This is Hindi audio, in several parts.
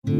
एक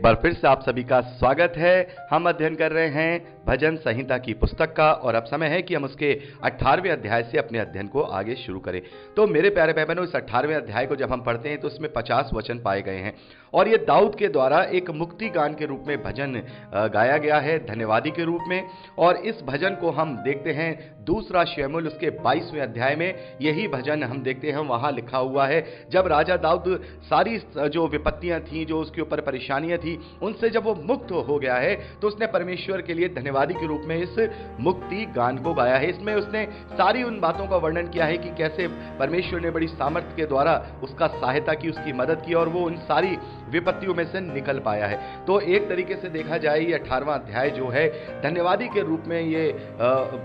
बार फिर से आप सभी का स्वागत है। हम अध्ययन कर रहे हैं भजन संहिता की पुस्तक का और अब समय है कि हम उसके 18वें अध्याय से अपने अध्ययन को आगे शुरू करें। तो मेरे प्यारे भाई बहनों, इस 18वें अध्याय को जब हम पढ़ते हैं तो इसमें 50 वचन पाए गए हैं और ये दाऊद के द्वारा एक मुक्ति गान के रूप में भजन गाया गया है, धन्यवादी के रूप में। और इस भजन को हम देखते हैं दूसरा शमूएल उसके 22वें अध्याय में। यही भजन हम देखते हैं वहां लिखा हुआ है, जब राजा दाऊद सारी जो विपत्तियां थी, जो उसके ऊपर परेशानियां थी, उनसे जब वो मुक्त हो गया है तो उसने परमेश्वर के लिए धन्यवादी के रूप में इस मुक्ति गान को गाया है। इसमें उसने सारी उन बातों का वर्णन किया है कि कैसे परमेश्वर ने बड़ी सामर्थ्य के द्वारा उसका सहायता की, उसकी मदद की और वो उन सारी विपत्तियों में से निकल पाया है। तो एक तरीके से देखा जाए ये 18वां अध्याय जो है धन्यवादी के रूप में ये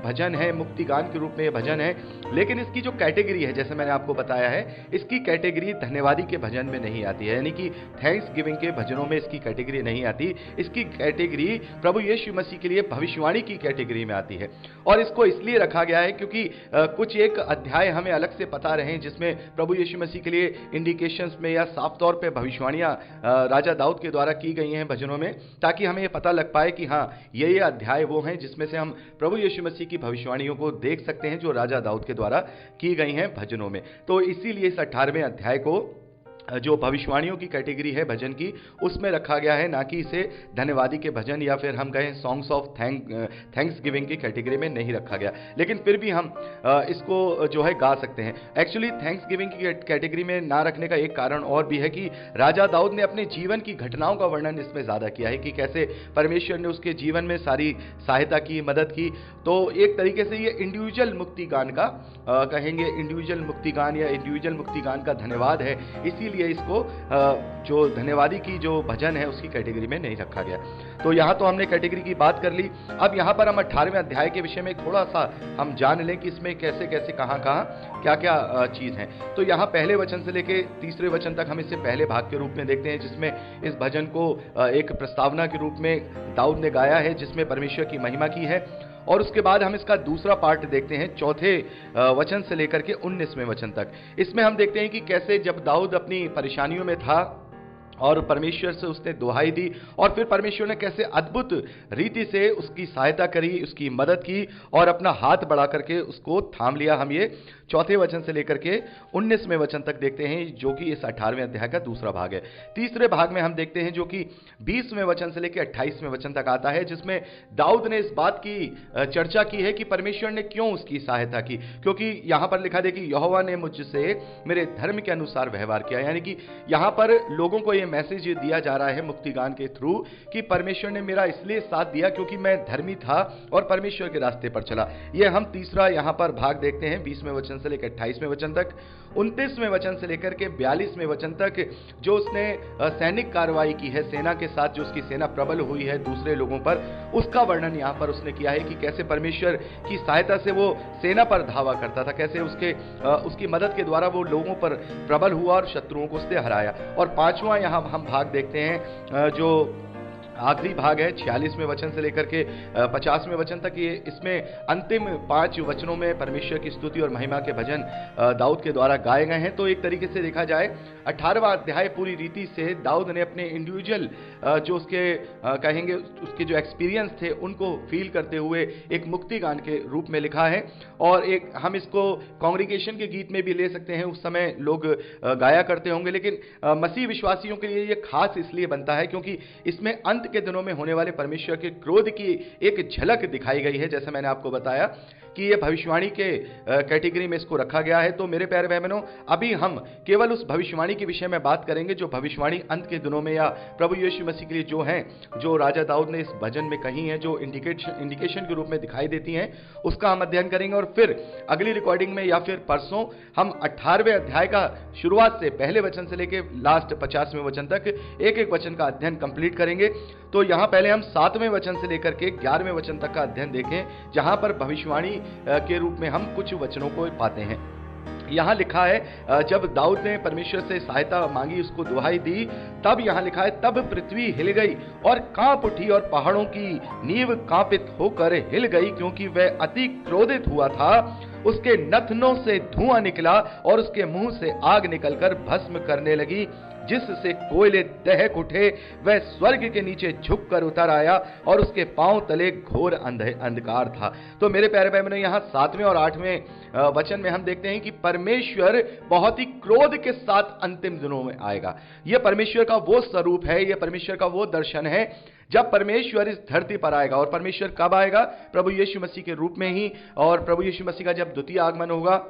भजन है, मुक्ति गान के रूप में ये भजन है। लेकिन इसकी जो कैटेगरी है, जैसे मैंने आपको बताया है, इसकी कैटेगरी धन्यवादी के भजन में नहीं आती है, यानी कि थैंक्स गिविंग के भजनों में इसकी कैटेगरी नहीं आती। इसकी कैटेगरी प्रभु यीशु मसीह के लिए भविष्यवाणी की कैटेगरी में आती है। और इसको इसलिए रखा गया है क्योंकि कुछ एक अध्याय हमें अलग से पता रहे जिसमें प्रभु यीशु मसीह के लिए इंडिकेशंस में या साफ तौर पे भविष्यवाणियां राजा दाऊद के द्वारा की गई हैं भजनों में, ताकि हमें ये पता लग पाए कि हाँ, ये अध्याय वो हैं जिसमें से हम प्रभु यीशु मसीह की भविष्यवाणियों को देख सकते हैं जो राजा दाऊद के द्वारा की गई हैं भजनों में। तो इसीलिए इस 18वें अध्याय को जो भविष्यवाणियों की कैटेगरी है भजन की, उसमें रखा गया है, ना कि इसे धन्यवादी के भजन या फिर हम कहें सॉन्ग्स ऑफ थैंक्स गिविंग की कैटेगरी में नहीं रखा गया। लेकिन फिर भी हम इसको जो है गा सकते हैं। एक्चुअली थैंक्स गिविंग की कैटेगरी में ना रखने का एक कारण और भी है कि राजा दाऊद ने अपने जीवन की घटनाओं का वर्णन इसमें ज्यादा किया है कि कैसे परमेश्वर ने उसके जीवन में सारी सहायता की, मदद की। तो एक तरीके से ये इंडिविजुअल मुक्ति गान का कहेंगे, इंडिविजुअल मुक्ति गान या इंडिविजुअल मुक्ति गान का धन्यवाद है, इसीलिए इसको जो धन्यवादी की जो भजन है उसकी कैटेगरी में नहीं रखा गया। तो यहां तो हमने कैटेगरी की बात कर ली। अब यहां पर हम 18वें अध्याय के विषय में थोड़ा सा हम जान लें कि इसमें कैसे कैसे कहां क्या क्या चीज है। तो यहां पहले वचन से लेके तीसरे वचन तक हम इसे पहले भाग के रूप में देखते हैं, जिसमें इस भजन को एक प्रस्तावना के रूप में दाऊद ने गाया है, जिसमें परमेश्वर की महिमा की है। और उसके बाद हम इसका दूसरा पार्ट देखते हैं, चौथे वचन से लेकर के 19वें वचन तक। इसमें हम देखते हैं कि कैसे जब दाऊद अपनी परेशानियों में था और परमेश्वर से उसने दुहाई दी और फिर परमेश्वर ने कैसे अद्भुत रीति से उसकी सहायता करी, उसकी मदद की और अपना हाथ बढ़ा करके उसको थाम लिया। हम ये चौथे वचन से लेकर के 19वें वचन तक देखते हैं, जो कि इस 18वें अध्याय का दूसरा भाग है। तीसरे भाग में हम देखते हैं जो कि 20वें वचन से लेकर 28वें वचन तक आता है, जिसमें दाऊद ने इस बात की चर्चा की है कि परमेश्वर ने क्यों उसकी सहायता की। क्योंकि यहां पर लिखा है कि यहोवा ने मुझसे मेरे धर्म के अनुसार व्यवहार किया, यानी कि यहां पर लोगों को यह मैसेज दिया जा रहा है मुक्ति गान के थ्रू कि परमेश्वर ने मेरा इसलिए साथ दिया क्योंकि मैं धर्मी था और परमेश्वर के रास्ते पर चला। यह हम तीसरा यहां पर भाग देखते हैं 20वें वचन से लेकर 28वें वचन तक। 29वें वचन से लेकर के 42वें वचन तक जो उसने सैनिक कार्रवाई की है, सेना के साथ जो उसकी सेना प्रबल हुई है दूसरे लोगों पर, उसका वर्णन यहां पर उसने किया है कि कैसे परमेश्वर की सहायता से वो सेना पर धावा करता था, कैसे उसकी मदद के द्वारा वो लोगों पर प्रबल हुआ और शत्रुओं को उसने हराया। और पांचवा यहां हम भाग देखते हैं जो आखिरी भाग है 46वें वचन से लेकर के 50वें वचन तक। ये इसमें अंतिम 5 वचनों में परमेश्वर की स्तुति और महिमा के भजन दाऊद के द्वारा गाए गए हैं। तो एक तरीके से देखा जाए 18वां अध्याय पूरी रीति से दाऊद ने अपने इंडिविजुअल जो उसके कहेंगे उसके जो एक्सपीरियंस थे उनको फील करते हुए एक मुक्ति गान के रूप में लिखा है। और एक हम इसको कांग्रीगेशन के गीत में भी ले सकते हैं, उस समय लोग गाया करते होंगे, लेकिन मसीह विश्वासियों के लिए ये खास इसलिए बनता है क्योंकि इसमें अंत के दिनों में होने वाले परमेश्वर के क्रोध की एक झलक दिखाई गई है। जैसे मैंने आपको बताया कि ये भविष्यवाणी के कैटेगरी में इसको रखा गया है। तो मेरे प्यारे भाई बहनों, अभी हम केवल उस भविष्यवाणी के विषय में बात करेंगे जो भविष्यवाणी अंत के दिनों में या प्रभु यीशु मसीह के लिए जो हैं, जो राजा दाऊद ने इस भजन में कही हैं, जो इंडिकेशन के रूप में दिखाई देती हैं, उसका हम अध्ययन करेंगे। और फिर अगली रिकॉर्डिंग में या फिर परसों हम 18वें अध्याय का शुरुआत से पहले वचन से लेकर लास्ट 50वें वचन तक एक एक वचन का अध्ययन कंप्लीट करेंगे। तो यहां पहले हम 7वें वचन से लेकर के 11वें वचन तक का अध्ययन देखें, जहां पर भविष्यवाणी के रूप में हम कुछ वचनों को पाते हैं। यहां लिखा है जब दाऊद ने परमेश्वर से सहायता मांगी, उसको दुहाई दी, तब यहां लिखा है तब पृथ्वी हिल गई और कांप उठी और पहाड़ों की नींव कांपित होकर हिल गई, क्योंकि वह अति क्रोधित हुआ था। उसके नथनों से धुआं निकला और उसके मुंह से आग निकलकर भस्म करने लगी, जिससे कोयले दहक उठे। वह स्वर्ग के नीचे झुककर उतर आया और उसके पांव तले घोर अंधकार था। तो मेरे प्यारे भाई बहनों, यहाँ 7वें और 8वें वचन में हम देखते हैं कि परमेश्वर बहुत ही क्रोध के साथ अंतिम दिनों में आएगा। यह परमेश्वर का वो स्वरूप है, यह परमेश्वर का वो दर्शन है जब परमेश्वर इस धरती पर आएगा। और परमेश्वर कब आएगा? प्रभु यीशु मसीह के रूप में ही। और प्रभु यीशु मसीह का जब द्वितीय आगमन होगा,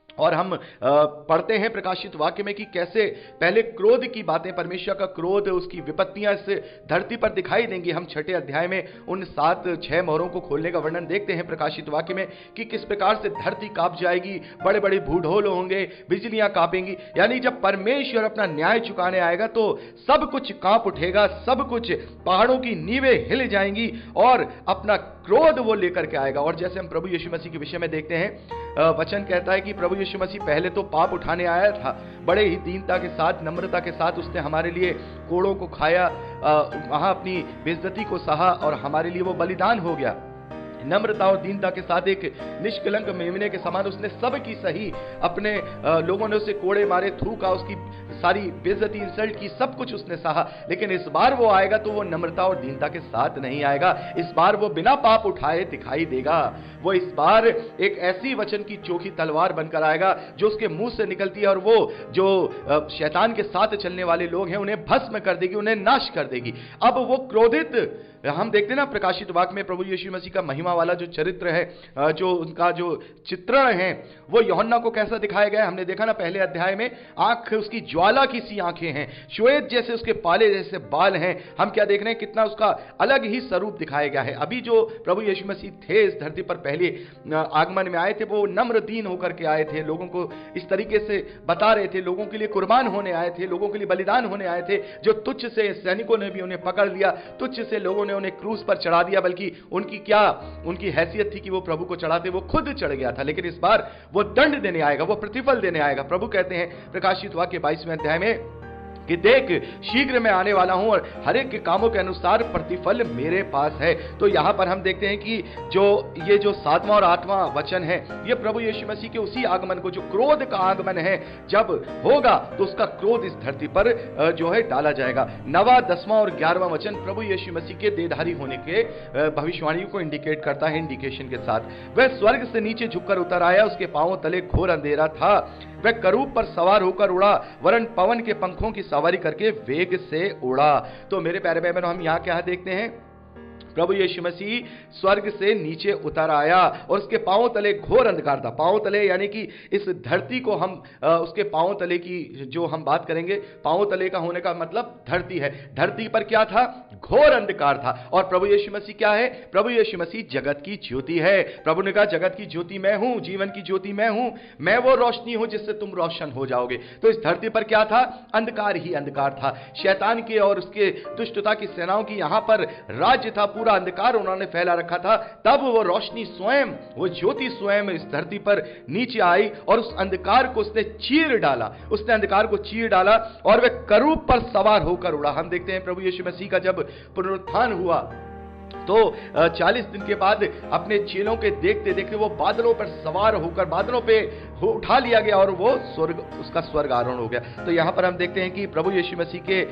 और हम पढ़ते हैं प्रकाशित वाक्य में कि कैसे पहले क्रोध की बातें, परमेश्वर का क्रोध, उसकी विपत्तियां इस धरती पर दिखाई देंगी। हम 6ठे अध्याय में उन 7 मोहरों को खोलने का वर्णन देखते हैं प्रकाशित वाक्य में कि किस प्रकार से धरती कांप जाएगी, बड़े बड़े भूढोल होंगे, बिजलियां कांपेंगी। यानी जब परमेश्वर अपना न्याय चुकाने आएगा तो सब कुछ कांप उठेगा, सब कुछ, पहाड़ों की नींवें हिल जाएंगी और अपना क्रोध वो लेकर के आएगा। और जैसे हम प्रभु यीशु मसीह के विषय में देखते हैं, वचन कहता है कि प्रभु यीशु मसीह पहले तो पाप उठाने आया था, बड़े ही दीनता के साथ, नम्रता के साथ उसने हमारे लिए कोड़ों को खाया, वहां अपनी बेइज्जती को सहा और हमारे लिए वो बलिदान हो गया। नम्रता और दीनता के साथ एक निष्कलंक मेमने के समान उसने सब की सही, अपने लोगों ने उसे कोड़े मारे, थूका, उसकी सारी बेइज्जती, इंसल्ट की, सब कुछ उसने सहा। लेकिन इस बार वो आएगा तो वो नम्रता और दीनता के साथ नहीं आएगा। इस बार वो बिना पाप उठाए दिखाई देगा। वो इस बार एक ऐसी वचन की चोखी तलवार बनकर आएगा जो उसके मुंह से निकलती है, और वो जो शैतान के साथ चलने वाले लोग हैं उन्हें भस्म कर देगी, उन्हें नाश कर देगी। अब वो क्रोधित, हम देखते हैं ना प्रकाशित वाक्य में प्रभु यीशु मसीह का महिमा वाला जो चरित्र है, जो उनका जो चित्रण है, वो यूहन्ना को कैसा दिखाया गया है? हमने देखा ना पहले अध्याय में, आंख उसकी ज्वाला की सी आंखें हैं, श्वेत जैसे उसके पाले जैसे बाल हैं। हम क्या देख रहे हैं? कितना उसका अलग ही स्वरूप दिखाया गया है। अभी जो प्रभु यीशु मसीह थे इस धरती पर, पहले आगमन में आए थे, वो नम्र दीन होकर के आए थे, लोगों को इस तरीके से बता रहे थे, लोगों के लिए कुर्बान होने आए थे, लोगों के लिए बलिदान होने आए थे। जो तुच्छ से सैनिकों ने भी उन्हें पकड़ लिया, तुच्छ से लोगों ने उन्हें क्रूस पर चढ़ा दिया, बल्कि उनकी हैसियत थी कि वो प्रभु को चढ़ाते, वो खुद चढ़ गया था। लेकिन इस बार वो दंड देने आएगा, वो प्रतिफल देने आएगा। प्रभु कहते हैं प्रकाशित वाक्य 22वें अध्याय में कि देख, शीघ्र मैं आने वाला हूं और हर एक के कामों के अनुसार प्रतिफल मेरे पास है। तो यहां पर हम देखते हैं कि ये जो 7वां और 8वां वचन है, ये प्रभु यीशु मसीह के उसी आगमन को, जो क्रोध का आगमन है, जब होगा तो उसका क्रोध इस धरती पर जो है डाला जाएगा। 9वां, 10वां और 11वां वचन प्रभु यीशु मसीह के देहधारी होने के भविष्यवाणी को इंडिकेट करता है, इंडिकेशन के साथ। वह स्वर्ग से नीचे झुककर उतर आया, उसके पांवों तले घोर अंधेरा था। वह करूब पर सवार होकर उड़ा, वरन पवन के पंखों की सवारी करके वेग से उड़ा। तो मेरे प्यारे भाई बहनों, हम यहां क्या देखते हैं? प्रभु यीशु मसीह स्वर्ग से नीचे उतर आया और उसके पांव तले घोर अंधकार था। पांव तले यानी कि इस धरती को हम उसके पांव तले की जो हम बात करेंगे, पांव तले का होने का मतलब धरती है। धरती पर क्या था? घोर अंधकार था। और प्रभु यीशु मसीह क्या है? प्रभु यीशु मसीह जगत की ज्योति है। प्रभु ने कहा जगत की ज्योति मैं हूं, जीवन की ज्योति मैं हूं, मैं वो रोशनी हूं जिससे तुम रोशन हो जाओगे। तो इस धरती पर क्या था? अंधकार ही अंधकार था। शैतान के और उसके दुष्टता की सेनाओं की यहां पर राज्य था, पूरा अंधकार उन्होंने फैला रखा था। तब वो रोशनी स्वयं, वो ज्योति स्वयं इस धरती पर नीचे आई और उस अंधकार को उसने चीर डाला, उसने अंधकार को चीर डाला और वह करूब पर सवार होकर उड़ा। हम देखते हैं प्रभु यीशु मसीह का जब पुनरुत्थान हुआ तो 40 दिन के बाद अपने चेलों के देखते देखते वो बादलों पर सवार होकर बादलों पे उठा लिया गया और वो स्वर्ग, उसका स्वर्ग आरोहण हो गया। तो यहां पर हम देखते हैं कि प्रभु यीशु मसीह के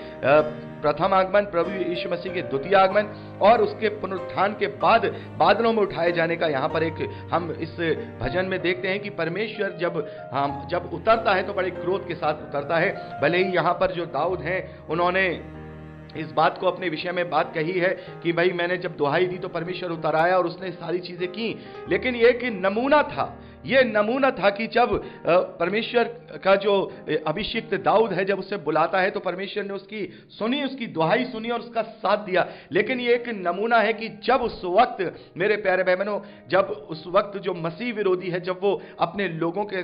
प्रथम आगमन, प्रभु यीशु मसीह के द्वितीय आगमन और उसके पुनरुत्थान के बाद बादलों में उठाए जाने का यहां पर एक हम इस भजन में देखते हैं कि परमेश्वर जब उतरता है तो बड़े क्रोध के साथ उतरता है। भले ही यहां पर जो दाऊद हैं उन्होंने इस बात को अपने विषय में बात कही है कि भाई मैंने जब दुहाई दी तो परमेश्वर उतर आया और उसने सारी चीजें की, लेकिन ये एक नमूना था। ये नमूना था कि जब परमेश्वर का जो अभिषिक्त दाऊद है जब उसे बुलाता है तो परमेश्वर ने उसकी सुनी, उसकी दुहाई सुनी और उसका साथ दिया। लेकिन ये एक नमूना है कि जब उस वक्त मेरे प्यारे बहनों, जब उस वक्त जो मसीह विरोधी है, जब वो अपने लोगों के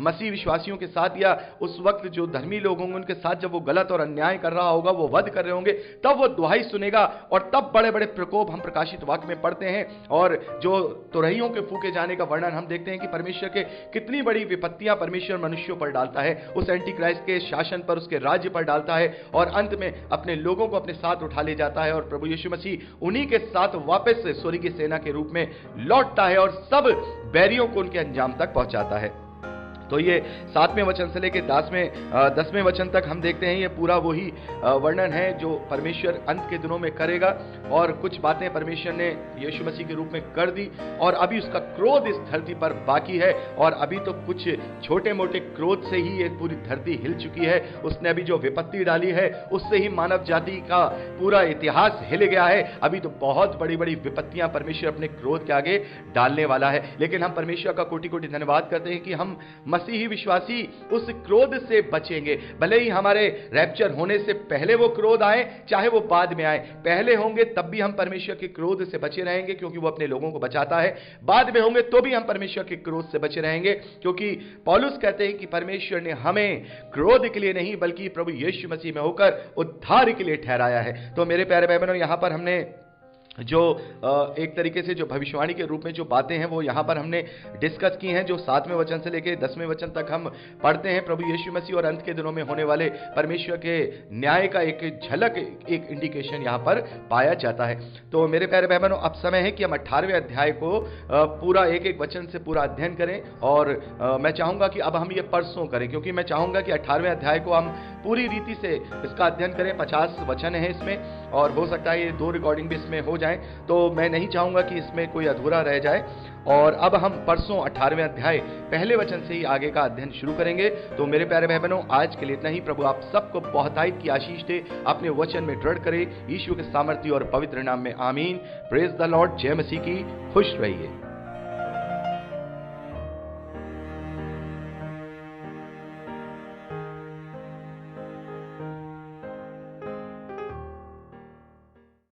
मसीह विश्वासियों के साथ या उस वक्त जो धर्मी लोग होंगे उनके साथ जब वो गलत और अन्याय कर रहा होगा, वो वध कर रहे होंगे, तब वो दुहाई सुनेगा और तब बड़े बड़े प्रकोप हम प्रकाशित वाक्य में पढ़ते हैं। और जो तुरहियों के फूके जाने का वर्णन हम देखते हैं कि परमेश्वर के कितनी बड़ी विपत्तियां परमेश्वर मनुष्यों पर डालता है, उस एंटी क्राइस्ट के शासन पर, उसके राज्य पर डालता है और अंत में अपने लोगों को अपने साथ उठा ले जाता है और प्रभु यीशु मसीह उन्हीं के साथ वापस स्वर्गीय सेना के रूप में लौटता है और सब बैरियों को उनके अंजाम तक पहुंचाता है। तो ये 7वें वचन से लेकर 10वें वचन तक हम देखते हैं, ये पूरा वही वर्णन है जो परमेश्वर अंत के दिनों में करेगा। और कुछ बातें परमेश्वर ने यीशु मसीह के रूप में कर दी और अभी उसका क्रोध इस धरती पर बाकी है। और अभी तो कुछ छोटे मोटे क्रोध से ही ये पूरी धरती हिल चुकी है। उसने अभी जो विपत्ति डाली है उससे ही मानव जाति का पूरा इतिहास हिल गया है। अभी तो बहुत बड़ी बड़ी विपत्तियां परमेश्वर अपने क्रोध के आगे डालने वाला है। लेकिन हम परमेश्वर का कोटि कोटि धन्यवाद करते हैं कि हम मसीही विश्वासी उस क्रोध से बचेंगे। भले ही हमारे रैप्चर होने से पहले वो क्रोध आए, चाहे वो बाद में आए, पहले होंगे तब भी हम परमेश्वर के क्रोध से बचे रहेंगे क्योंकि वो अपने लोगों को बचाता है। बाद में होंगे तो भी हम परमेश्वर के क्रोध से बचे रहेंगे क्योंकि पौलुस कहते हैं कि परमेश्वर ने हमें क्रोध के लिए नहीं बल्कि प्रभु यीशु मसीह में होकर उद्धार के लिए ठहराया है। तो मेरे प्यारे भाई बहनों, यहां पर हमने जो एक तरीके से जो भविष्यवाणी के रूप में जो बातें हैं वो यहां पर हमने डिस्कस की हैं, जो 7वें वचन से लेकर 10वें वचन तक हम पढ़ते हैं। प्रभु यीशु मसीह और अंत के दिनों में होने वाले परमेश्वर के न्याय का एक झलक, एक इंडिकेशन यहां पर पाया जाता है। तो मेरे प्यारे भाई बहनों, अब समय है कि हम 18वें अध्याय को पूरा एक एक वचन से पूरा अध्ययन करें। और मैं चाहूंगा कि अब हम ये परसों करें क्योंकि मैं चाहूंगा कि 18वें अध्याय को हम पूरी रीति से इसका अध्ययन करें। 50 वचन है इसमें और हो सकता है ये 2 रिकॉर्डिंग भी इसमें हो जाए, तो मैं नहीं चाहूंगा कि इसमें कोई अधूरा रह जाए। और अब हम परसों 18वें अध्याय पहले वचन से ही आगे का अध्ययन शुरू करेंगे। तो मेरे प्यारे भाई बहनों, आज के लिए इतना ही। प्रभु आप सबको बहुतायत की आशीष दे, अपने वचन में दृढ़ करे, यीशु के सामर्थ्य और पवित्र नाम में आमीन। Praise the Lord. जय मसीह की। खुश रहिए।